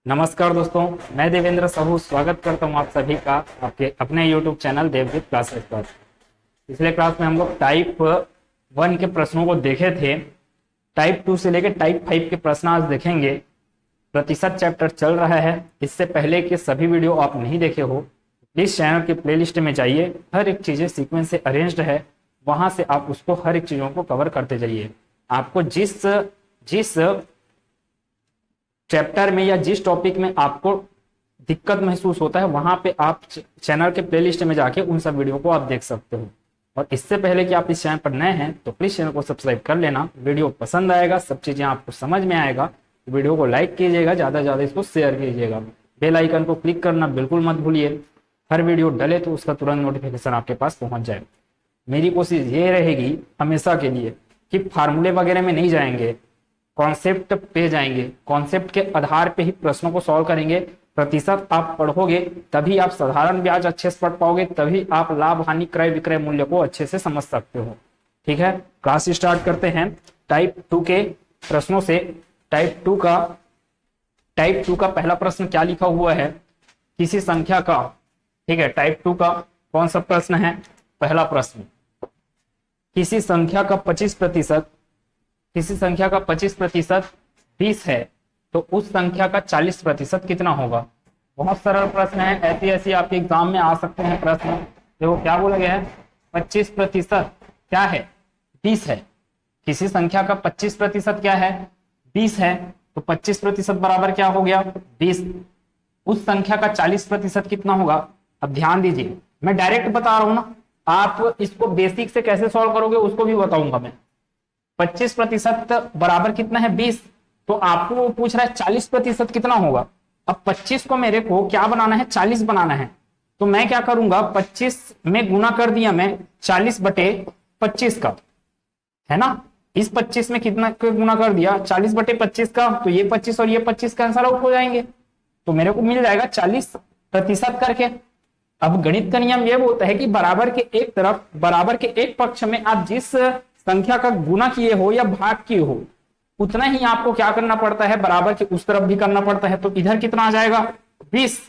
नमस्कार दोस्तों, मैं देवेंद्र साहू स्वागत करता हूं आप सभी का आपके अपने YouTube चैनल देवदूत क्लासेस पर। पिछले क्लास में हम लोग टाइप 1 के प्रश्नों को देखे थे। टाइप 2 से लेकर टाइप 5 के प्रश्न आज देखेंगे। प्रतिशत चैप्टर चल रहा है। इससे पहले के सभी वीडियो आप नहीं देखे हो, प्लीज चैनल के प्लेलिस्ट में जाइए। हर एक चीजें सीक्वेंस से अरेंज्ड है, वहां से आप उसको हर एक चीजों को कवर करते जाइए। आपको जिस चैप्टर में या जिस टॉपिक में आपको दिक्कत महसूस होता है, वहां पे आप चैनल के प्लेलिस्ट में जाके उन सब वीडियो को आप देख सकते हो। और इससे पहले कि आप इस चैनल पर नए हैं तो प्लीज चैनल को सब्सक्राइब कर लेना। वीडियो पसंद आएगा, सब चीजें आपको समझ में आएगा, वीडियो को लाइक कीजिएगा, ज्यादा से ज्यादा इसको शेयर कीजिएगा। बेल आइकन को क्लिक करना बिल्कुल मत भूलिए। हर वीडियो डले तो उसका तुरंत नोटिफिकेशन आपके पास पहुंच जाए। मेरी कोशिश ये रहेगी हमेशा के लिए कि फार्मूले वगैरह में नहीं जाएंगे, कॉन्सेप्ट पे जाएंगे। कॉन्सेप्ट के आधार पे ही प्रश्नों को सॉल्व करेंगे। प्रतिशत आप पढ़ोगे तभी आप साधारण ब्याज अच्छे से पढ़ पाओगे, तभी आप लाभ हानि क्रय विक्रय मूल्य को अच्छे से समझ सकते हो। ठीक है, क्लास स्टार्ट करते हैं टाइप 2 के प्रश्नों से। टाइप 2 का पहला प्रश्न क्या लिखा हुआ है? किसी संख्या का, ठीक है, टाइप 2 का कौन सा प्रश्न है? पहला प्रश्न, किसी संख्या का 25% 20 है तो उस संख्या का 40% कितना होगा? बहुत सरल प्रश्न है। ऐसी आपके एग्जाम में आ सकते हैं प्रश्न। देखो क्या बोला गया है, 25% क्या है? 20 है। किसी संख्या का 25% क्या है? 20 है। तो 25% बराबर क्या हो गया? 20। उस संख्या का 40% कितना होगा? अब ध्यान दीजिए, मैं डायरेक्ट बता रहा हूं ना, आप इसको बेसिक से कैसे सॉल्व करोगे उसको भी बताऊंगा मैं। 25% बराबर कितना है? 20। तो आपको वो पूछ रहा है 40% कितना होगा। अब 25 को मेरे को क्या बनाना है? 40 बनाना है। तो मैं क्या करूंगा, 25 में गुना कर दिया मैं 40/25 का, है ना। इस 25 में कितना गुना कर दिया? 40/25 का। तो ये 25 और ये 25 कैंसल आउट हो जाएंगे, तो मेरे को मिल जाएगा 40% करके। अब गणित का नियम ये बोलता है कि बराबर के एक पक्ष में आप जिस संख्या का गुना किए हो या भाग किए हो, उतना ही आपको क्या करना पड़ता है? बराबर के उस तरफ भी करना पड़ता है। तो इधर कितना आ जाएगा? 20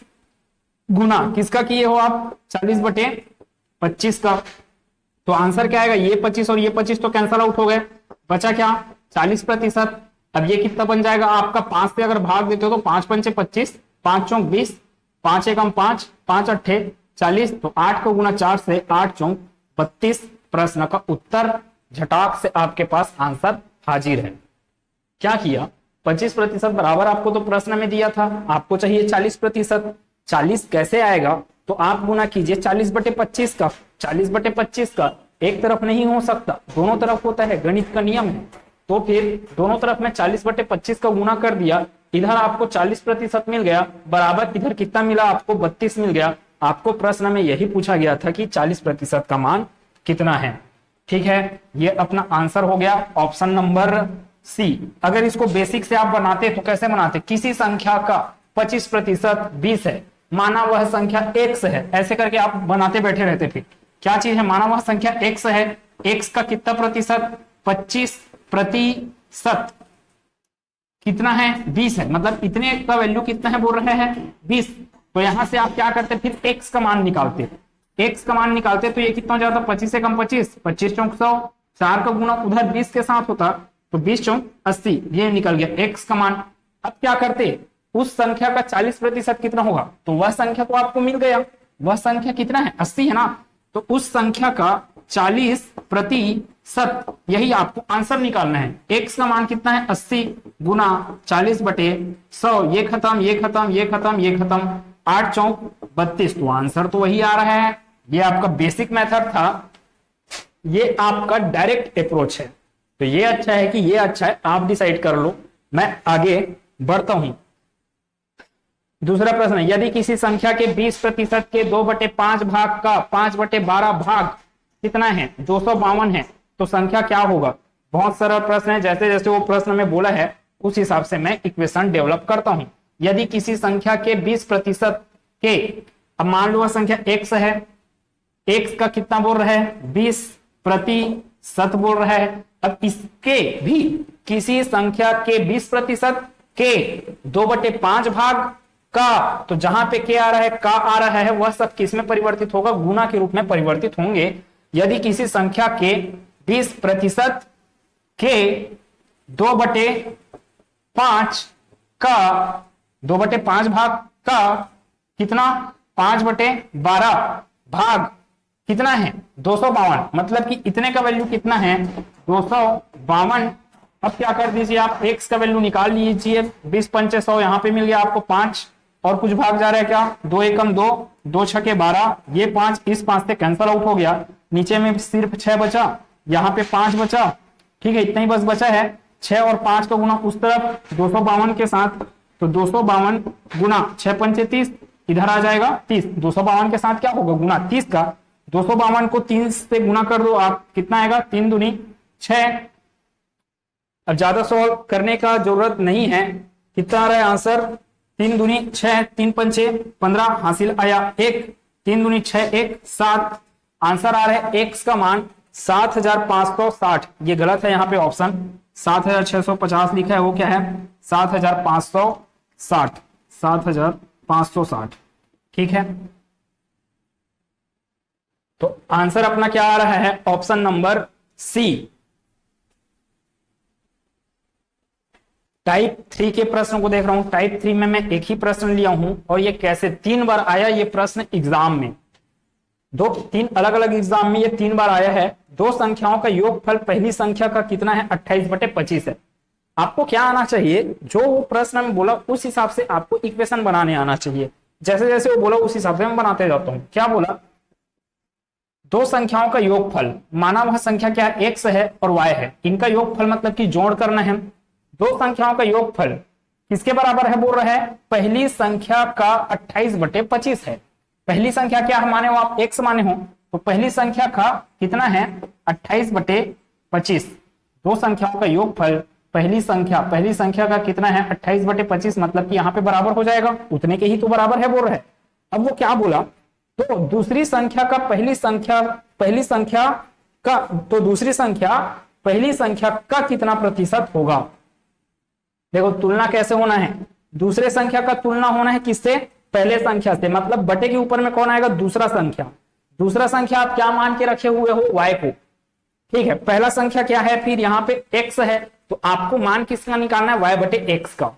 गुना किसका किए हो आप? 40/25 का। तो आंसर क्या आएगा? ये 25 और ये 25 तो कैंसल आउट हो गए, बचा क्या? 40%। अब ये कितना बन जाएगा आपका? 5 से अगर भाग देते हो तो 5 पंचे 25, 5 चौक 20, 5 एकम 5, 5 अट्ठे 40। तो 8 को गुना 4 से 8 चौक 32। प्रश्न का उत्तर झटाक से आपके पास आंसर हाजिर है। क्या किया? 25% बराबर आपको तो प्रश्न में दिया था, आपको चाहिए 40%। 40 कैसे आएगा? तो आप गुना कीजिए 40/25 का। 40/25 का एक तरफ नहीं हो सकता, दोनों तरफ होता है, गणित का नियम है। तो फिर दोनों तरफ में 40/25 का गुना कर दिया। इधर आपको 40% मिल गया, बराबर इधर कितना मिला आपको? 32 मिल गया। आपको प्रश्न में यही पूछा गया था कि 40% का मान कितना है। ठीक है, ये अपना आंसर हो गया, ऑप्शन नंबर सी। अगर इसको बेसिक से आप बनाते तो कैसे बनाते? किसी संख्या का 25% 20 है, माना वह संख्या x है, ऐसे करके आप बनाते बैठे रहते। फिर क्या चीज है? माना वह संख्या x है, x का कितना प्रतिशत? 25% कितना है? 20 है। मतलब इतने का वैल्यू कितना है बोल रहे हैं? 20। तो यहां से आप क्या करते? फिर x का मान निकालते। x का मान निकालते तो ये कितना हो जाता? 25 से कम 25, 25 चौक 100, 4 का गुना उधर 20 के साथ होता तो 20 चौक 80, ये निकल गया x का मान। अब क्या करते? उस संख्या का 40% कितना होगा? तो वह संख्या तो आपको मिल गया, वह संख्या कितना है? 80 है ना। तो उस संख्या का 40%, यही आपको आंसर निकालना है। x का मान कितना है? 80 गुना 40/100, ये खत्म, ये खत्म, ये खत्म, ये खत्म, 8 चौक 32। तो आंसर तो वही आ रहा है। ये आपका बेसिक मेथड था, ये आपका डायरेक्ट अप्रोच है। तो ये अच्छा है कि ये अच्छा है, आप डिसाइड कर लो। मैं आगे बढ़ता हूं। दूसरा प्रश्न, यदि किसी संख्या के 20% के 2/5 भाग का 5/12 भाग कितना है? 252 है। तो संख्या क्या होगा? बहुत सरल प्रश्न है, जैसे जैसे वो प्रश्न में बोला है उस हिसाब से मैं इक्वेशन डेवलप करता हूं। यदि किसी संख्या के 20% के, अब मान लो वह संख्या x है, x का कितना बोल रहा है? 20% बोल रहा है। अब इसके भी किसी संख्या के 20% के 2/5 भाग का, तो जहां पे के आ रहा है, का आ रहा है, वह सब किस में परिवर्तित होगा, गुना के रूप में परिवर्तित होंगे। यदि किसी संख्या के 20% के 2/5 का 2/5 भाग का कितना 5/12 भाग कितना है 252, मतलब कि इतने का वैल्यू कितना है 252। अब क्या कर दीजिए आप, x का वैल्यू निकाल लीजिए, 20 पंचे 100, यहाँ पे मिल गया आपको 5 और कुछ भाग जा रहा है क्या, 2 एकम 2, 2 छके 12, ये 5 इस 5 से कैंसल आउट हो गया, नीचे में सिर्फ 6 बचा, यहाँ पे 5 बचा, ठीक है, इतना ही बस बचा है। 6 और 5 का गुना उस तरफ 252 के साथ, तो 252 गुना 6 पंचे 30, इधर आ जाएगा 30, 252 के साथ क्या होगा गुना 30 का, 252 को 3 से गुना कर दो आप, कितना आएगा 3 दूनी 6। अब ज्यादा सॉल्व करने का जरूरत नहीं है, कितना आ रहा है आंसर 3 दूनी 6, 3 पंचे 15, हासिल आया 1, 3 दूनी 6 1 7, आंसर आ रहा है x का मान 7560। ये गलत है, यहाँ पे ऑप्शन 7650 लिखा है, वो क्या है 7560, 7560, ठीक है। तो आंसर अपना क्या आ रहा है, ऑप्शन नंबर सी। टाइप 3 के प्रश्न को देख रहा हूं, टाइप 3 में मैं एक ही प्रश्न लिया हूं और ये कैसे 3 बार आया ये प्रश्न एग्जाम में, 3 अलग अलग एग्जाम में ये 3 बार आया है। दो संख्याओं का योगफल पहली संख्या का कितना है 28/25 है। आपको क्या आना चाहिए, जो वो प्रश्न में बोला उस हिसाब से आपको इक्वेशन बनाने आना चाहिए, जैसे जैसे वो बोला उस हिसाब से मैं बनाते जाता हूं। क्या बोला, दो संख्याओं का योगफल, माना वह संख्या क्या है x है और y है, इनका योगफल मतलब कि जोड़ करना है। दो संख्याओं का योगफल किसके बराबर है, बोल रहा है पहली संख्या का 28/25 है। पहली संख्या क्या है माने हो आप, x माने हो, तो पहली संख्या का कितना है 28/25। दो संख्याओं का योगफल पहली संख्या का कितना है 28/25, मतलब कि यहाँ पे बराबर हो जाएगा, उतने के ही तो बराबर है बोल रहा है। अब वो क्या बोला, तो दूसरी संख्या का पहली संख्या का, तो दूसरी संख्या पहली संख्या का कितना प्रतिशत होगा। देखो तुलना कैसे होना है, दूसरे संख्या का तुलना होना है किससे, पहले संख्या से, मतलब बटे के ऊपर में कौन आएगा, दूसरा संख्या। दूसरा संख्या आप क्या मान के रखे हुए हो, y को, ठीक है। पहला संख्या क्या है, फिर यहाँ पे x है, तो आपको मान किसका निकालना है, y/x का,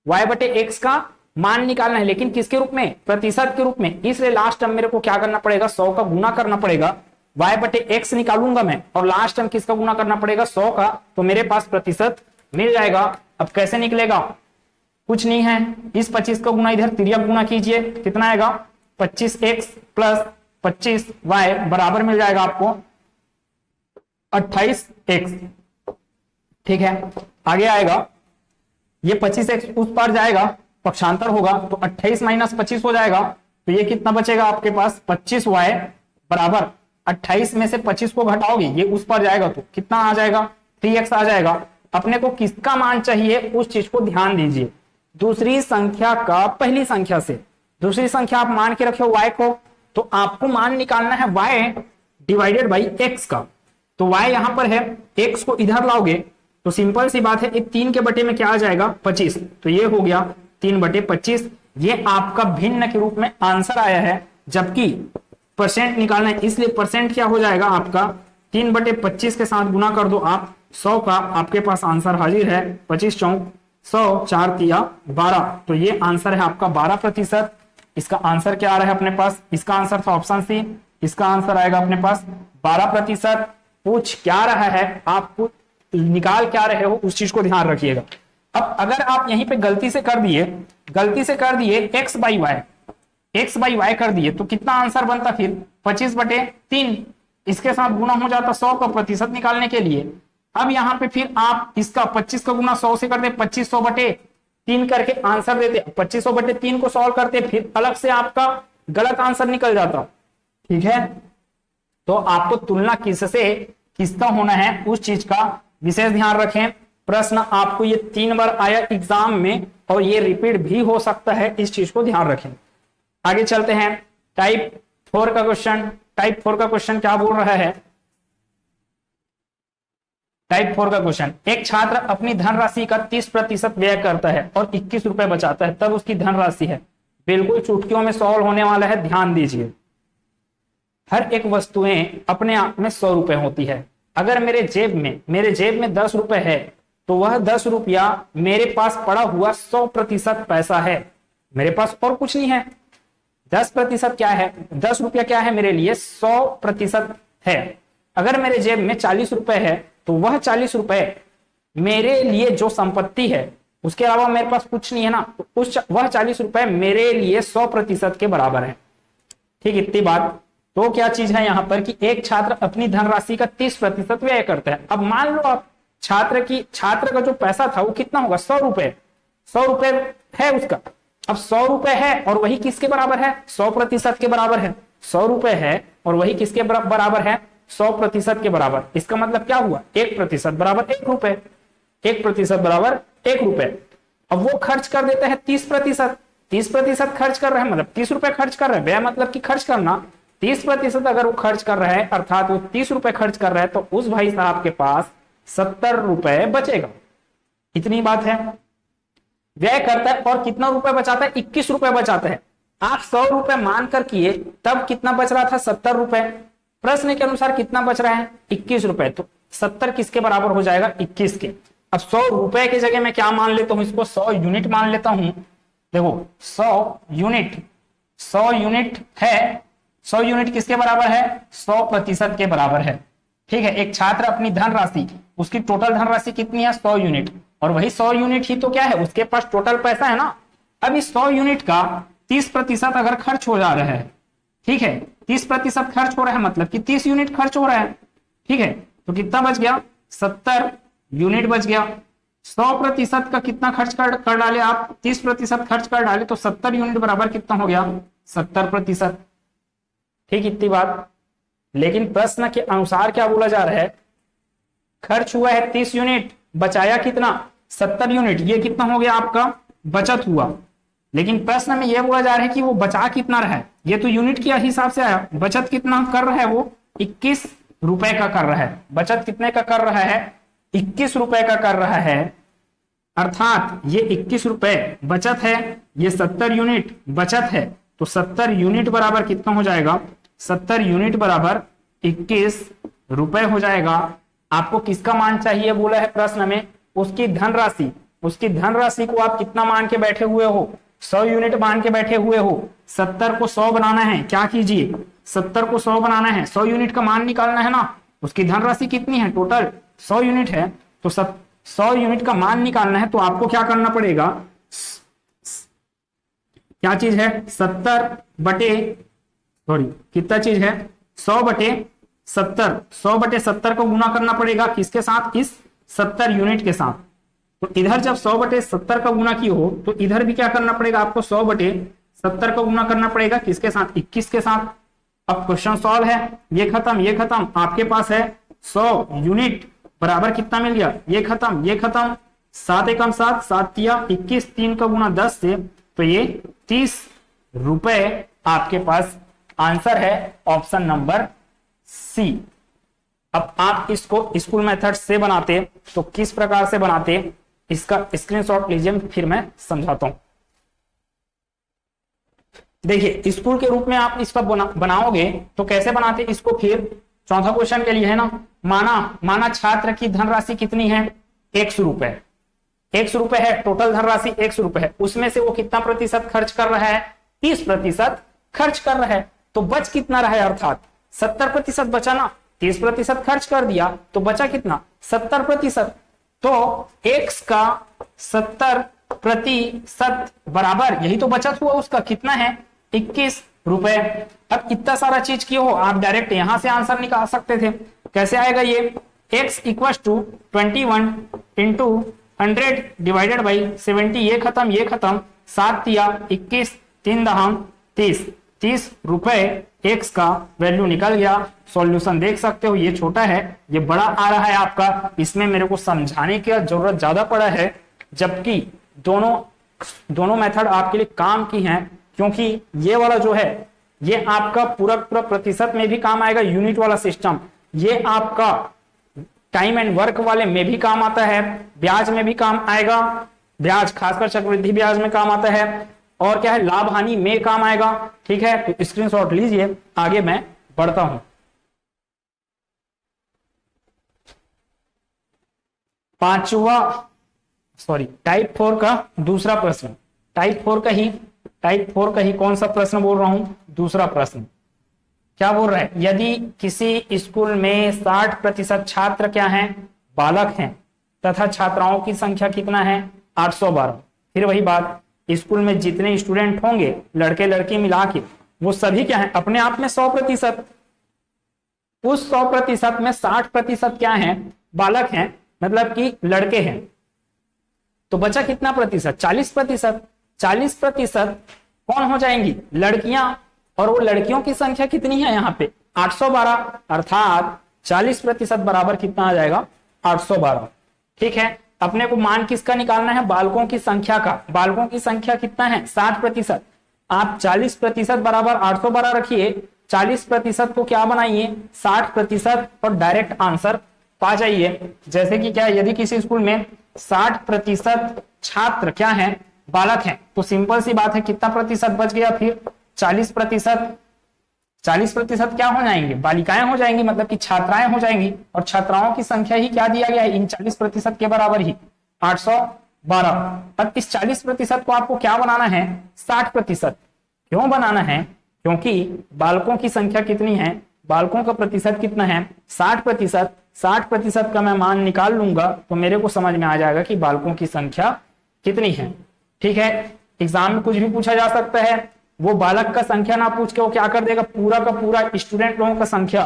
y/x का मान निकालना है, लेकिन किसके रूप में, प्रतिशत के रूप में। इसलिए लास्ट टर्म मेरे को क्या करना पड़ेगा, 100 का गुना करना पड़ेगा, y/x निकालूंगा मैं, और लास्ट टर्म किसका गुना करना पड़ेगा 100 का, तो मेरे पास प्रतिशत मिल जाएगा। अब कैसे निकलेगा, कुछ नहीं है, इस 25 का गुना इधर तिर्यक गुना कीजिए, कितना आएगा 25x प्लस 25y बराबर मिल जाएगा आपको 28x, ठीक है। आगे आएगा ये 25x उस पार जाएगा, पक्षांतर होगा, तो 28 - 25 हो जाएगा, तो ये कितना बचेगा आपके पास 25y बराबर 28 में से 25 को घटाओगे, ये उस पर जाएगा तो कितना आ जाएगा 3x आ जाएगा। अपने को किसका मान चाहिए उस चीज को ध्यान दीजिए, दूसरी संख्या का पहली संख्या से। दूसरी संख्या आप मान के रखे हो y को, तो आपको मान निकालना है y/x का, तो y यहां पर है, x को इधर लाओगे तो सिंपल सी बात है, 3 के बटे में क्या आ जाएगा 25, तो ये हो गया 3/25। ये आपका भिन्न के रूप में आंसर आया है, जबकि परसेंट निकालना है, इसलिए परसेंट क्या हो जाएगा आपका 3/25 के साथ गुना कर दो आप 100 का, आपके पास आंसर हाजिर है 25 चौक 100, 4 तिया 12, तो ये आंसर है आपका 12%। इसका आंसर क्या आ रहा है अपने पास, इसका आंसर था ऑप्शन सी, इसका आंसर आएगा अपने पास 12%। पूछ क्या रहा है, आप निकाल क्या रहे हो उस चीज को ध्यान रखिएगा। अब अगर आप यहीं पे गलती से कर दिए x/y कर दिए, तो कितना आंसर बनता फिर 25/3, इसके साथ गुना हो जाता 100 का प्रतिशत निकालने के लिए। अब यहाँ पे फिर आप इसका 25 का गुना 100 से करते, 2500/3 करके आंसर देते, 2500/3 को सॉल्व करते, फिर अलग से आपका गलत आंसर निकल जाता, ठीक है। तो आपको तुलना किसका होना है उस चीज का विशेष ध्यान रखें। प्रश्न आपको ये 3 बार आया एग्जाम में और ये रिपीट भी हो सकता है, इस चीज को ध्यान रखें। आगे चलते हैं, टाइप 4 का क्वेश्चन। टाइप 4 का क्वेश्चन क्या बोल रहा है, टाइप 4 का क्वेश्चन, एक छात्र अपनी धनराशि का 30% व्यय करता है और 21 रुपए बचाता है, तब उसकी धनराशि है। बिल्कुल चुटकियों में सॉल्व होने वाला है, ध्यान दीजिए। हर एक वस्तुएं अपने आप में 100 रुपए होती है। अगर मेरे जेब में 10 रुपए है तो वह 10 रुपया मेरे पास पड़ा हुआ 100% पैसा है, मेरे पास और कुछ नहीं है। 10% क्या है, 10 रुपया क्या है मेरे लिए, 100% है। अगर मेरे जेब में 40 रुपए है तो वह 40 रुपए मेरे लिए जो संपत्ति है, उसके अलावा मेरे पास कुछ नहीं है ना, तो वह 40 रुपए मेरे लिए 100% के बराबर है। ठीक, इतनी बात। तो क्या चीज है यहाँ पर कि एक छात्र अपनी धनराशि का 30% व्यय करता है। अब मान लो आप छात्र का जो पैसा था वो कितना होगा, 100 रुपए। 100 रुपए है उसका। अब 100 रुपए है और वही किसके बराबर है, 100% के बराबर है। 100 रुपए है और वही किसके बराबर है, 100% के बराबर। इसका मतलब क्या हुआ, 1% बराबर 1 रुपए, 1% बराबर 1 रुपए। अब वो खर्च कर देता है 30%। 30% खर्च कर रहे हैं, मतलब 30 रुपए खर्च कर रहे हैं। व्यय मतलब कि खर्च करना। 30% अगर वो खर्च कर रहा है, अर्थात वो 30 रुपए खर्च कर रहा है, तो उस भाई साहब के पास 70 रुपए बचेगा। इतनी बात है। व्यय करता है और कितना रुपए बचाता है, 21 रुपए बचाता है। आप 100 रुपए मानकर किए, तब कितना बच रहा था, 70 रुपए। प्रश्न के अनुसार कितना बच रहा है, 21 रुपए। तो 70 किसके बराबर हो जाएगा, 21 के। अब 100 रुपए की जगह मैं क्या मान लेता हूं, इसको 100 यूनिट मान लेता हूं। देखो 100 यूनिट है, 100 यूनिट किसके बराबर है, 100% के बराबर है। ठीक है, एक छात्र अपनी धनराशि, उसकी टोटल धनराशि कितनी है, 100 यूनिट, और वही 100 यूनिट ही तो क्या है, उसके पास टोटल पैसा है ना। अब इस 100 यूनिट का 30% अगर खर्च हो जा रहा है, ठीक है, 30% खर्च हो रहा है, मतलब कि 30 यूनिट खर्च हो रहा है। ठीक है, तो कितना बच गया, 70 यूनिट बच गया। 100% का कितना खर्च कर डाले आप, 30% खर्च कर डाले, तो 70 यूनिट बराबर कितना हो गया, 70%। ठीक, इतनी बात। लेकिन प्रश्न के अनुसार क्या बोला जा रहा है, खर्च हुआ है 30 यूनिट, बचाया कितना, 70 यूनिट। ये कितना हो गया आपका, बचत हुआ। लेकिन प्रश्न में यह बोला जा रहा है कि वो बचा कितना रहा है। ये तो यूनिट के हिसाब से आया, बचत कितना कर रहा है, वो 21 रुपए का कर रहा है। बचत कितने का कर रहा है, 21 रुपए का कर रहा है। अर्थात ये 21 रुपए बचत है, ये 70 यूनिट बचत है। तो 70 यूनिट बराबर कितना हो जाएगा, 70 यूनिट बराबर 21 रुपए हो जाएगा। आपको किसका मान चाहिए बोला है प्रश्न में, उसकी धनराशि। उसकी धनराशि को आप कितना मान के बैठे हुए हो, 100 यूनिट मान के बैठे हुए हो। 70 को 100 बनाना है, क्या कीजिए, 70 को 100 बनाना है, 100 यूनिट का मान निकालना है ना। उसकी धनराशि कितनी है, टोटल 100 यूनिट है, तो 100 यूनिट का मान निकालना है। तो आपको क्या करना पड़ेगा, क्या चीज है, 70 बटे सॉरी कितना चीज है, 100 बटे 70, 100 बटे 70 को गुना करना पड़ेगा किसके साथ, इस 70 यूनिट के साथ। तो इधर जब 100 बटे 70 का गुना की हो, तो इधर भी क्या करना पड़ेगा आपको, 100 बटे 70 का गुना करना पड़ेगा किसके साथ, 21 के साथ। अब क्वेश्चन सॉल्व है, ये खत्म, आपके पास है 100 यूनिट बराबर कितना मिल गया, ये खत्म, 7 एकम 7, 7 तिया 21, 3 का गुना 10 से, तो ये 30 रुपए आपके पास आंसर है, ऑप्शन नंबर सी। अब आप इसको स्कूल मेथड से बनाते तो किस प्रकार से बनाते, इसका स्क्रीनशॉट लीजिए, फिर मैं समझाता हूं। देखिए स्कूल के रूप में आप इसका बनाओगे तो कैसे बनाते इसको, फिर चौथा क्वेश्चन के लिए है ना। माना छात्र की धनराशि कितनी है, 100 रुपए। 100 रुपए है, टोटल धनराशि 100 रुपए है, उसमें से वो कितना प्रतिशत खर्च कर रहा है, 30% खर्च कर रहा है। तो बच कितना रहा है, अर्थात 70% बचा ना, 30% खर्च कर दिया तो बचा कितना, 70%। तो x का 70% बराबर, यही तो बचत हुआ उसका, कितना है, 21 रुपए। अब इतना सारा चीज क्यों हो, आप डायरेक्ट यहां से आंसर निकाल सकते थे। कैसे आएगा ये, x equal to 21 into 100 divided by 70, ये खत्म, 7 तिया 21, 3 दहम 30, 30 रुपए x का वैल्यू निकल गया। सॉल्यूशन देख सकते हो, ये छोटा है, ये बड़ा आ रहा है आपका। इसमें मेरे को समझाने की जरूरत ज्यादा पड़ा है, जबकि दोनों मेथड आपके लिए काम की हैं, क्योंकि ये वाला जो है ये आपका पूरा प्रतिशत में भी काम आएगा, यूनिट वाला सिस्टम। ये आपका टाइम एंड वर्क वाले में भी काम आता है, ब्याज में भी काम आएगा, ब्याज खासकर चक्रवृद्धि ब्याज में काम आता है, और क्या है, लाभ हानि में काम आएगा। ठीक है, तो स्क्रीनशॉट लीजिए, आगे मैं बढ़ता हूं। टाइप 4 का दूसरा प्रश्न, टाइप 4 का ही कौन सा प्रश्न बोल रहा हूं, दूसरा प्रश्न। क्या बोल रहा है, यदि किसी स्कूल में 60% छात्र क्या हैं, बालक हैं, तथा छात्राओं की संख्या कितना है, 812। फिर वही बात, स्कूल में जितने स्टूडेंट होंगे लड़के लड़की मिला के, वो सभी क्या है, अपने आप में 100%। उस 100% में 60% क्या है, बालक हैं, मतलब कि लड़के हैं। तो बचा कितना प्रतिशत, 40%। 40% कौन हो जाएंगी, लड़कियां, और वो लड़कियों की संख्या कितनी है यहाँ पे, 812, अर्थात 40% बराबर कितना आ जाएगा, 812। ठीक है, अपने को मान किसका निकालना है, बालकों की संख्या का। बालकों की संख्या कितना है, 60%। आप 40% बराबर 812 रखिए, 40% को क्या बनाइए, 60%, और डायरेक्ट आंसर पा जाइए। जैसे कि क्या, यदि किसी स्कूल में 60% छात्र क्या है, बालक हैं, तो सिंपल सी बात है, कितना प्रतिशत बच गया, फिर 40%। 40% क्या हो जाएंगे, बालिकाएं हो जाएंगी, मतलब कि छात्राएं हो जाएंगी, और छात्राओं की संख्या ही क्या दिया गया है, इन 40% के बराबर ही 812। अब इस 40% को आपको क्या बनाना है, 60%। क्यों बनाना है, क्योंकि बालकों की संख्या कितनी है, बालकों का प्रतिशत कितना है, 60%। 60% का मैं मान निकाल लूंगा तो मेरे को समझ में आ जाएगा कि बालकों की संख्या कितनी है। ठीक है, एग्जाम में कुछ भी पूछा जा सकता है, वो बालक का संख्या ना पूछ के वो क्या कर देगा, पूरा का पूरा स्टूडेंट लोगों का संख्या।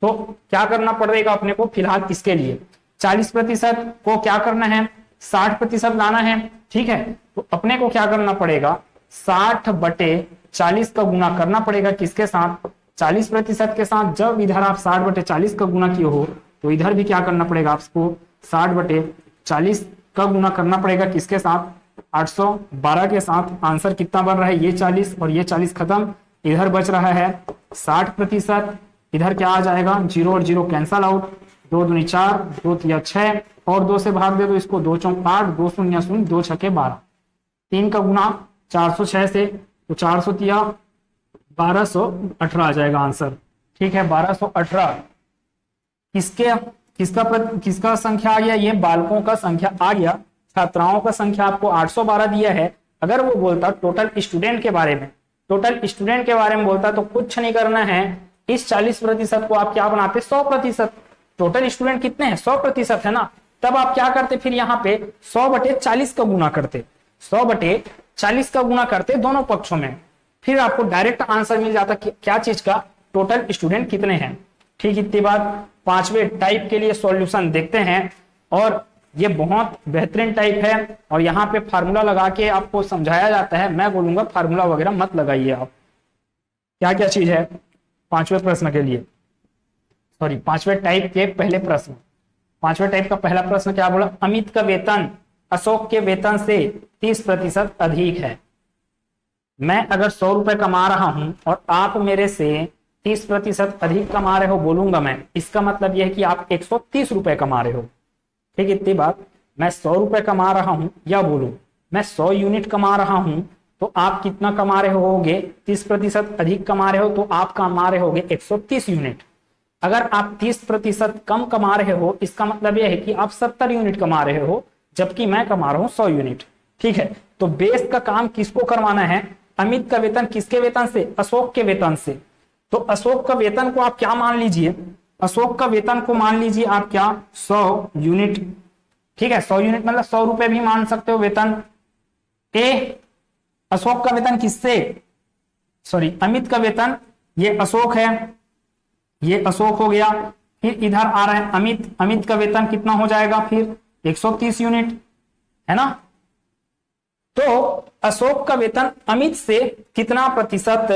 तो क्या करना पड़ेगा अपने को, फिलहाल इसके लिए 40% को क्या करना है, 60% लाना है। ठीक है, तो अपने को क्या करना पड़ेगा, 60/40 का गुना करना पड़ेगा, किसके साथ, 40% के साथ। जब इधर आप 60/40 का गुना किए हो, तो इधर भी क्या करना पड़ेगा आपको, 60/40 का गुना करना पड़ेगा, किसके साथ, 812 के साथ। आंसर कितना बन रहा है, ये 40 और ये 40 खत्म, इधर बच रहा है 60%। इधर क्या आ जाएगा, 0 और 0 कैंसल आउट, 2 दूनी 4, 2 तिया 6, और 2 से भाग दे दो इसको, 2 चौक 8, 2 शून्य 0, 2 छके 12। 3 का गुना 406 से, तो 400 तिया 1218 आ जाएगा आंसर। ठीक है, 1218 किसका संख्या आ गया, ये बालकों का संख्या आ गया। छात्राओं का संख्या आपको 812 दिया है। अगर वो बोलता टोटल स्टूडेंट के बारे में, बोलता तो कुछ नहीं करना है, इस 40% को आप क्या बनाते, 100%। टोटल स्टूडेंट कितने हैं, 100% है ना, तब आप क्या करते, फिर यहाँ पे 100/40 का गुना करते, 100/40 का गुना करते दोनों पक्षों में, फिर आपको डायरेक्ट आंसर मिल जाता कि क्या चीज का, टोटल स्टूडेंट कितने हैं। ठीक, इतनी बात। 5वें टाइप के लिए सॉल्यूशन देखते हैं, और ये बहुत बेहतरीन टाइप है, और यहाँ पे फार्मूला लगा के आपको समझाया जाता है। मैं बोलूंगा फार्मूला वगैरह मत लगाइए आप। क्या क्या चीज है 5वें प्रश्न के लिए, सॉरी 5वें टाइप के पहले प्रश्न। 5वें टाइप का पहला प्रश्न क्या बोला, अमित का वेतन अशोक के वेतन से 30% अधिक है। मैं अगर 100 रुपए कमा रहा हूं और आप मेरे से 30% अधिक कमा रहे हो, बोलूंगा मैं, इसका मतलब यह है कि आप 130 रुपए कमा रहे हो। ठीक, इतनी बात। मैं 100 रुपए कमा रहा हूं, या बोलूं मैं 100 यूनिट कमा रहा हूं, तो आप कितना कमा रहे होगे, 30% अधिक कमा रहे हो, तो आप कमा रहे होगे 130 यूनिट। अगर आप 30% कम कमा रहे हो, इसका मतलब यह है कि आप 70 यूनिट कमा रहे हो, जबकि मैं कमा रहा हूं 100 यूनिट। ठीक है, तो बेस का काम किसको करवाना है, अमित का वेतन किसके वेतन से, अशोक के वेतन से। तो अशोक का वेतन को आप क्या मान लीजिए, अशोक का वेतन को मान लीजिए आप क्या, 100 यूनिट। ठीक है, 100 यूनिट मतलब 100 रुपए भी मान सकते हो वेतन। अशोक का वेतन किससे, सॉरी अमित का वेतन, ये अशोक है, ये अशोक हो गया। फिर इधर आ रहा है अमित, अमित का वेतन कितना हो जाएगा फिर 130 यूनिट, है ना। तो अशोक का वेतन अमित से कितना प्रतिशत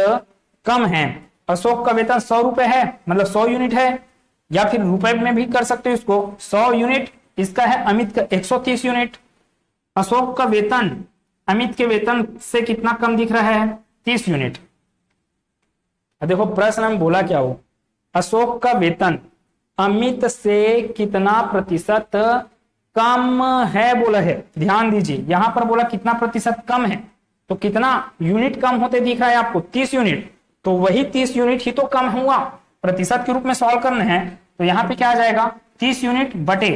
कम है, अशोक का वेतन 100 रुपए है, मतलब 100 यूनिट है, या फिर रुपए में भी कर सकते हो इसको, 100 यूनिट इसका है, अमित का 130 यूनिट। अशोक का वेतन अमित के वेतन से कितना कम दिख रहा है, 30 यूनिट। देखो प्रश्न में बोला क्या हो, अशोक का वेतन अमित से कितना प्रतिशत कम है बोला है। ध्यान दीजिए, यहां पर बोला कितना प्रतिशत कम है, तो कितना यूनिट कम होते दिख रहा है आपको, 30 यूनिट। तो वही 30 यूनिट ही तो कम हुआ, प्रतिशत के रूप में सॉल्व करना है। तो यहाँ पे क्या आ जाएगा, 30 यूनिट बटे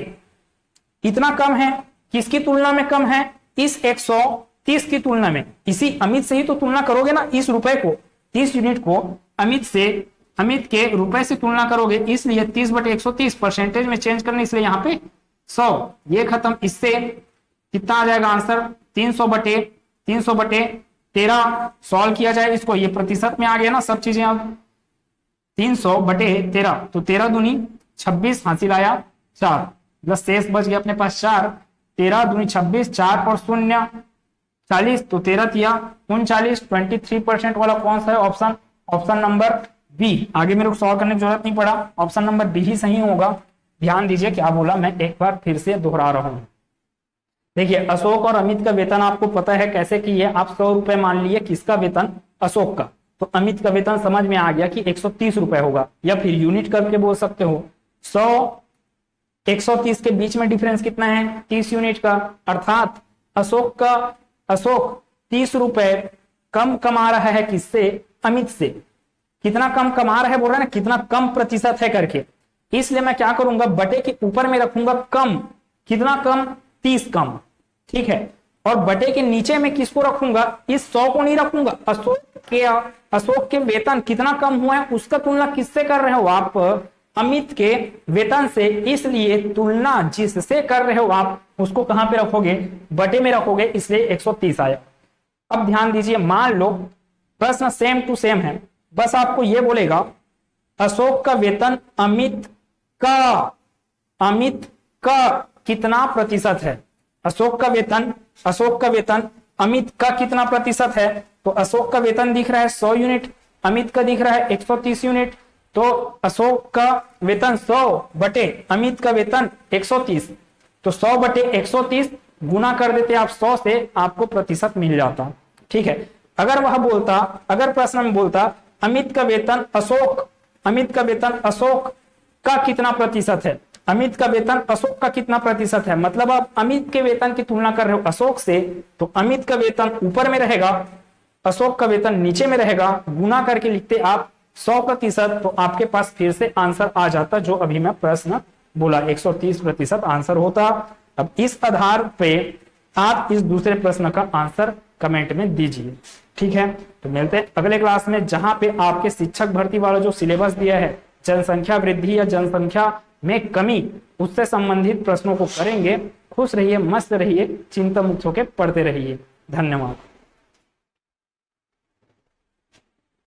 कितना कम है, किसकी तुलना में कम है, इस 130 की तुलना में। इसी अमित से ही तो तुलना करोगे ना, इस रुपए को, 30 यूनिट को अमित के रुपए से तुलना करोगे, इसलिए 30 बटे 130 परसेंटेज में चेंज करने, इसलिए यहाँ पे 100 ये खत्म। इससे कितना आ जाएगा आंसर, 300 बटे 13 सॉल्व किया जाए इसको, ये प्रतिशत में आ गया ना सब चीजें। अब 300 बटे 13, तो 13 दूनी 26 हासिल आया 4, प्लस शेष बच गया अपने पास 4, 13 दूनी 26, 4 और 0 40, तो 13 तिया 39, 23% वाला कौन सा है ऑप्शन, ऑप्शन नंबर बी। आगे मेरे को सॉल्व करने की जरूरत नहीं पड़ा, ऑप्शन नंबर बी ही सही होगा। ध्यान दीजिए क्या बोला, मैं एक बार फिर से दोहरा रहा हूं। देखिए अशोक और अमित का वेतन आपको पता है कैसे की है, आप 100 रुपए मान लिए, किसका वेतन, अशोक का। तो अमित का वेतन समझ में आ गया कि 130 रुपए होगा, या फिर यूनिट करके बोल सकते हो। 100 130 के बीच में डिफरेंस कितना है, 30 यूनिट का, अर्थात अशोक 30 रुपए कम कमा रहा है किससे, अमित से। कितना कम कमा रहा है बोल रहा है ना, कितना कम प्रतिशत है करके, इसलिए मैं क्या करूंगा, बटे के ऊपर में रखूंगा कम, कितना कम, 30 कम, ठीक है। और बटे के नीचे में किसको रखूंगा, इस 100 को नहीं रखूंगा, अशोक के वेतन कितना कम हुआ है उसका तुलना किससे कर रहे हो आप, अमित के वेतन से, इसलिए तुलना जिससे कर रहे हो आप उसको कहां पे रखोगे, बटे में रखोगे, इसलिए 130 आया। अब ध्यान दीजिए, मान लो प्रश्न सेम टू सेम है, बस आपको यह बोलेगा अशोक का वेतन अमित का कितना प्रतिशत है, अशोक का वेतन अमित का कितना प्रतिशत है। तो अशोक का वेतन दिख रहा है 100 यूनिट, अमित का दिख रहा है 130 यूनिट, तो अशोक का वेतन 100 बटे अमित का वेतन 130, तो 100 बटे 130 गुना कर देते आप 100 से, आपको प्रतिशत मिल जाता, ठीक है। अगर प्रश्न में बोलता अमित का वेतन अशोक का कितना प्रतिशत है, अमित का वेतन अशोक का कितना प्रतिशत है, मतलब आप अमित के वेतन की तुलना कर रहे हो अशोक से, तो अमित का वेतन ऊपर में रहेगा, अशोक का वेतन नीचे में रहेगा, गुना करके लिखते आप 100%, तो आपके पास फिर से आंसर आ जाता जो अभी मैं प्रश्न बोला, 130% आंसर होता। अब इस आधार पे आप इस दूसरे प्रश्न का आंसर कमेंट में दीजिए, ठीक है। तो मिलते हैं अगले क्लास में, जहां पे आपके शिक्षक भर्ती वाला जो सिलेबस दिया है, जनसंख्या वृद्धि या जनसंख्या में कमी, उससे संबंधित प्रश्नों को करेंगे। खुश रहिए, मस्त रहिए, चिंता मुक्त होकर पढ़ते रहिए। धन्यवाद।